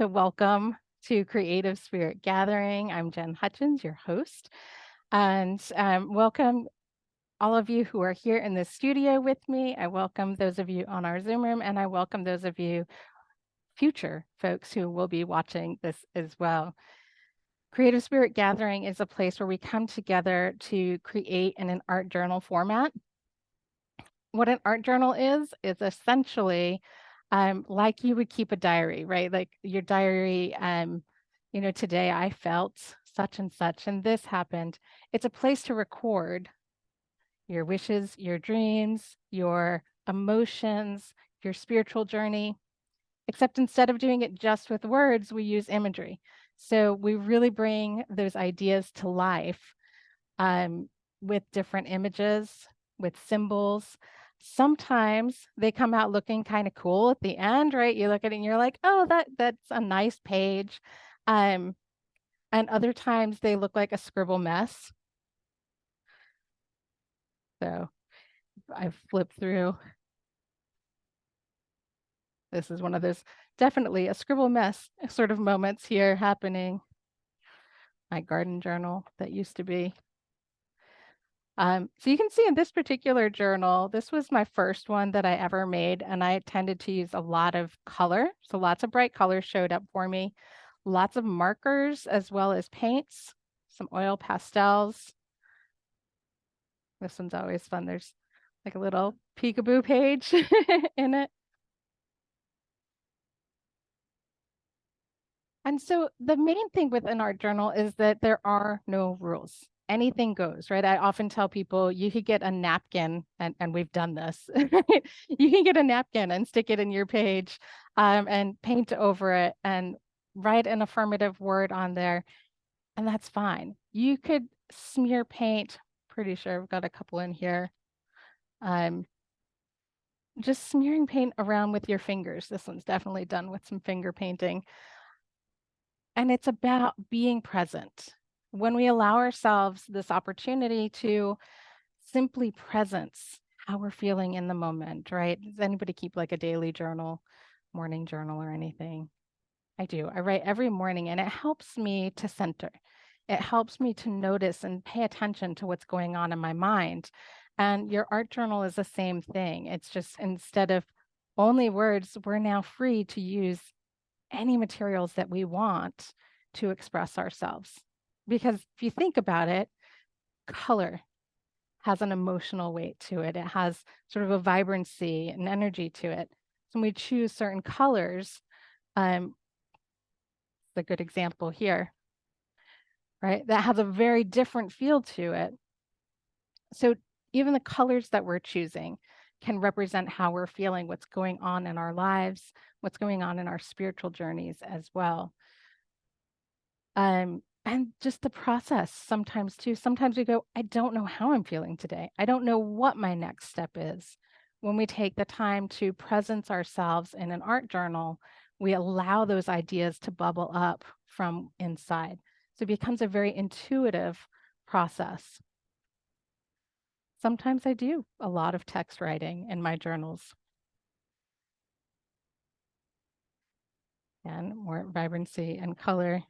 So welcome to Creative Spirit Gathering. I'm Jen Hutchins, your host, and welcome all of you who are here in the studio with me. I welcome those of you on our Zoom room, and I welcome those of you future folks who will be watching this as well. Creative Spirit Gathering is a place where we come together to create in an art journal format. What an art journal is essentially like you would keep a diary, right? Like your diary, today I felt such and such, and this happened. It's a place to record your wishes, your dreams, your emotions, your spiritual journey, except instead of doing it just with words, we use imagery. So we really bring those ideas to life um, with different images, with symbols. Sometimes they come out looking kind of cool at the end, right? You look at it and you're like, oh, that's a nice page. Um, and other times they look like a scribble mess. So I've flipped through. This is one of those definitely a scribble mess sort of moments here happening. My garden journal that used to be. So you can see in this particular journal, this was my first one that I ever made, and I tended to use a lot of color. So lots of bright colors showed up for me, lots of markers as well as paints, some oil pastels. This one's always fun. There's like a little peekaboo page in it. And so the main thing with an art journal is that there are no rules. Anything goes, right? I often tell people you could get a napkin, and we've done this. You can get a napkin and stick it in your page and paint over it and write an affirmative word on there, and that's fine. You could smear paint, pretty sure I've got a couple in here. Um, just smearing paint around with your fingers. This one's definitely done with some finger painting. And it's about being present. When we allow ourselves this opportunity to simply presence how we're feeling in the moment, right? Does anybody keep like a daily journal, morning journal, or anything? I do. I write every morning and it helps me to center. It helps me to notice and pay attention to what's going on in my mind. And your art journal is the same thing. It's just instead of only words, we're now free to use any materials that we want to express ourselves. Because if you think about it, color has an emotional weight to it. It has sort of a vibrancy and energy to it. So when we choose certain colors, it's a good example here, right? That has a very different feel to it. So even the colors that we're choosing can represent how we're feeling, what's going on in our lives, what's going on in our spiritual journeys as well. And just the process sometimes too. Sometimes we go, I don't know how I'm feeling today. I don't know what my next step is. When we take the time to presence ourselves in an art journal, we allow those ideas to bubble up from inside. So it becomes a very intuitive process. Sometimes I do a lot of text writing in my journals. And more vibrancy and color.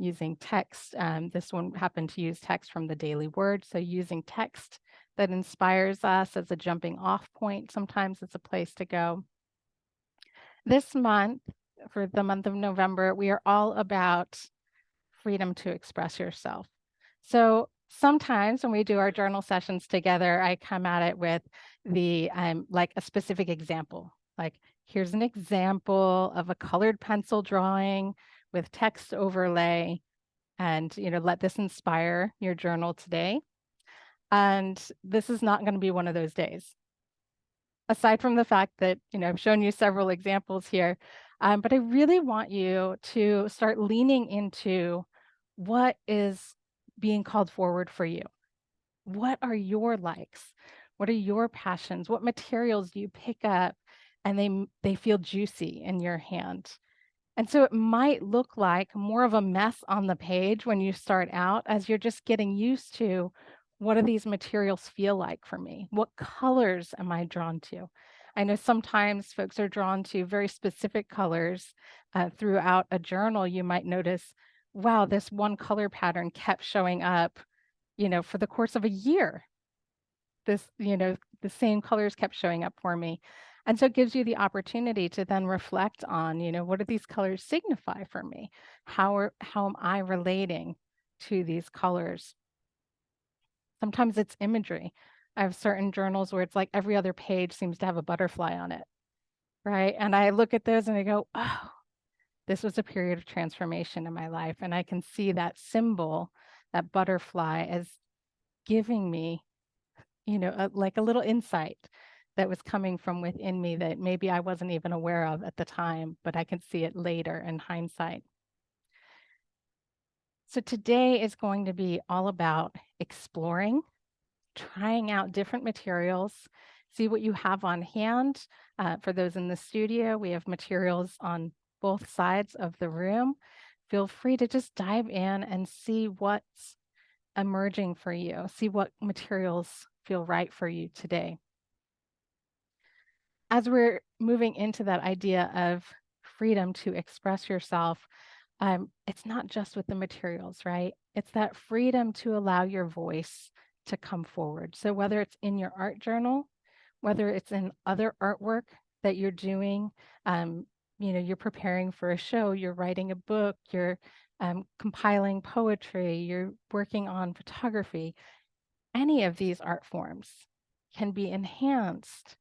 Using text. This one happened to use text from the Daily Word. So using text that inspires us as a jumping off point, sometimes it's a place to go. This month, for the month of November, we are all about freedom to express yourself. So sometimes when we do our journal sessions together, I come at it with the like a specific example. Like, here's an example of a colored pencil drawing with text overlay, and let this inspire your journal today. And this is not going to be one of those days. Aside from the fact that I've shown you several examples here, but I really want you to start leaning into what is being called forward for you. What are your likes? What are your passions? What materials do you pick up and they feel juicy in your hand? And so it might look like more of a mess on the page when you start out as you're just getting used to What do these materials feel like for me? What colors am I drawn to? I know sometimes folks are drawn to very specific colors. Throughout a journal, you might notice, wow, this one color pattern kept showing up, for the course of a year. The same colors kept showing up for me. And so it gives you the opportunity to then reflect on, what do these colors signify for me? How am I relating to these colors? Sometimes it's imagery. I have certain journals where it's like every other page seems to have a butterfly on it, right? And I look at those and I go, oh, this was a period of transformation in my life. And I can see that symbol, that butterfly, as giving me, like a little insight that was coming from within me that maybe I wasn't even aware of at the time, but I can see it later in hindsight. So today is going to be all about exploring, trying out different materials, see what you have on hand. For those in the studio, we have materials on both sides of the room. Feel free to just dive in and see what's emerging for you, see what materials feel right for you today. As we're moving into that idea of freedom to express yourself, it's not just with the materials, right? It's that freedom to allow your voice to come forward. So whether it's in your art journal, whether it's in other artwork that you're doing, you're preparing for a show, you're writing a book, you're compiling poetry, you're working on photography, any of these art forms can be enhanced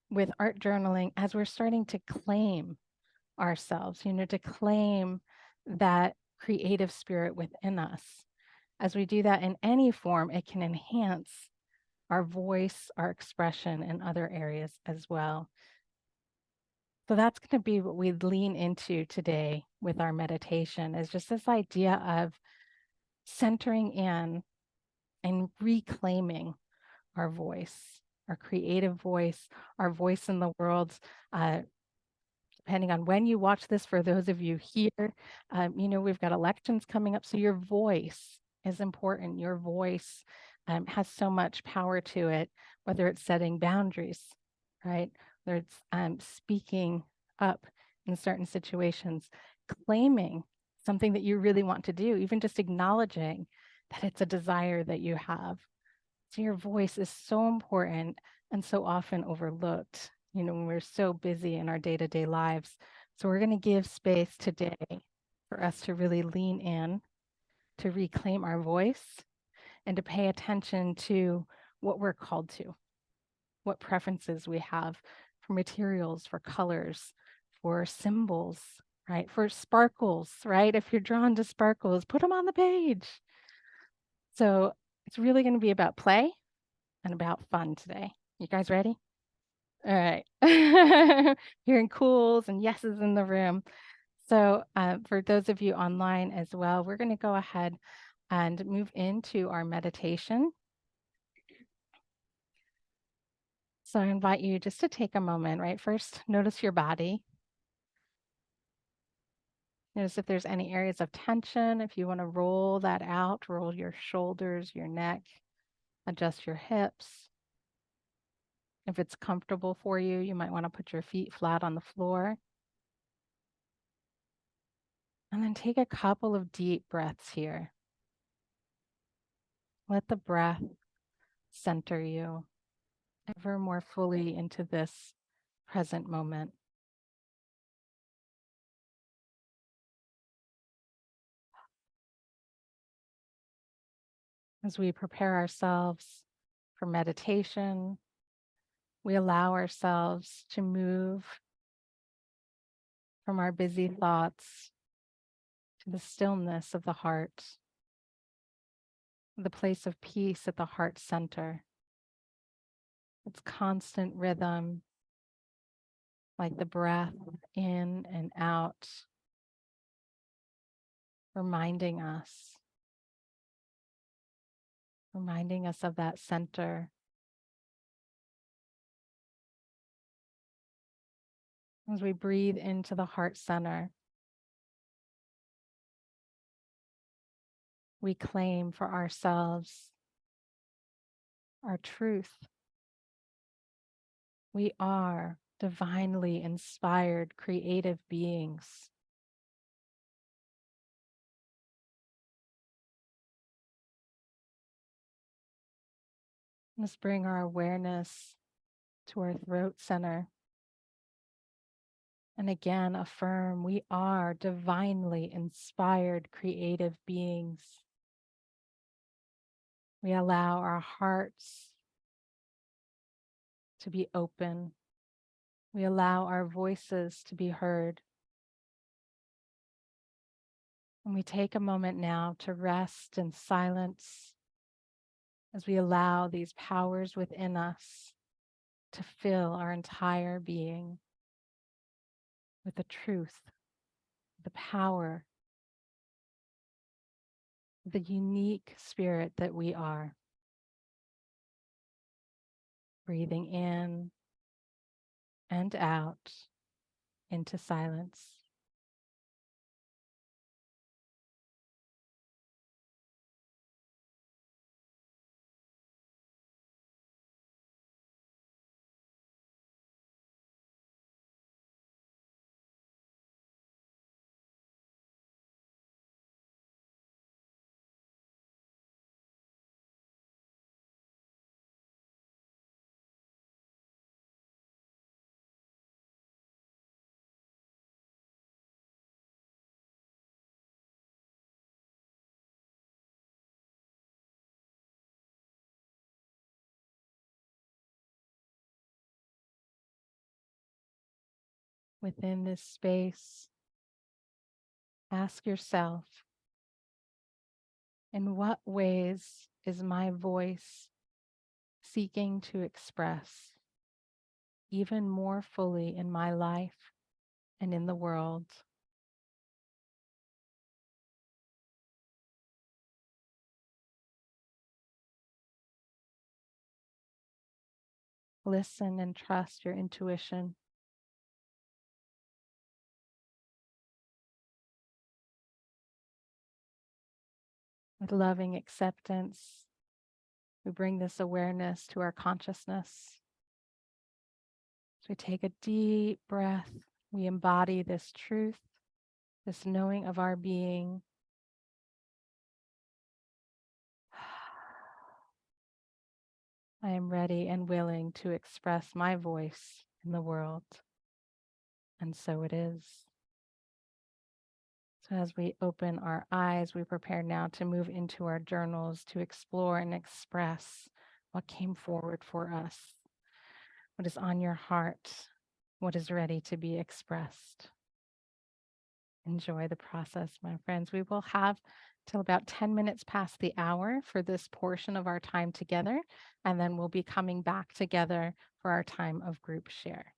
with art journaling as we're starting to claim ourselves, to claim that creative spirit within us. As we do that in any form, it can enhance our voice, our expression in other areas as well. So that's going to be what we lean into today with our meditation, is just this idea of centering in and reclaiming our voice, our creative voice, our voice in the world. Depending on when you watch this, for those of you here, we've got elections coming up. So your voice is important. Your voice has so much power to it, whether it's setting boundaries, right? Whether it's speaking up in certain situations, claiming something that you really want to do, even just acknowledging that it's a desire that you have. So your voice is so important and so often overlooked, when we're so busy in our day-to-day lives. So we're going to give space today for us to really lean in, to reclaim our voice, and to pay attention to what we're called to, what preferences we have for materials, for colors, for symbols, right? For sparkles, right? If you're drawn to sparkles, put them on the page. So it's really going to be about play and about fun today. You guys ready? All right. Hearing cools and yeses in the room. So for those of you online as well, we're going to go ahead and move into our meditation. So I invite you just to take a moment, right? First, notice your body. Notice if there's any areas of tension. If you want to roll that out, roll your shoulders, your neck, adjust your hips. If it's comfortable for you, you might want to put your feet flat on the floor. And then take a couple of deep breaths here. Let the breath center you ever more fully into this present moment. As we prepare ourselves for meditation, we allow ourselves to move from our busy thoughts to the stillness of the heart, the place of peace at the heart center. Its constant rhythm, like the breath in and out, reminding us of that center. As we breathe into the heart center, we claim for ourselves our truth. We are divinely inspired, creative beings. Let's bring our awareness to our throat center. And again, affirm we are divinely inspired, creative beings. We allow our hearts to be open. We allow our voices to be heard. And we take a moment now to rest in silence as we allow these powers within us to fill our entire being with the truth, the power, the unique spirit that we are. Breathing in and out into silence. Within this space, ask yourself, in what ways is my voice seeking to express even more fully in my life and in the world? Listen and trust your intuition. With loving acceptance, we bring this awareness to our consciousness. So we take a deep breath. We embody this truth, this knowing of our being. I am ready and willing to express my voice in the world. And so it is. So as we open our eyes, we prepare now to move into our journals to explore and express what came forward for us, what is on your heart, what is ready to be expressed. Enjoy the process, my friends. We will have till about 10 minutes past the hour for this portion of our time together, and then we'll be coming back together for our time of group share.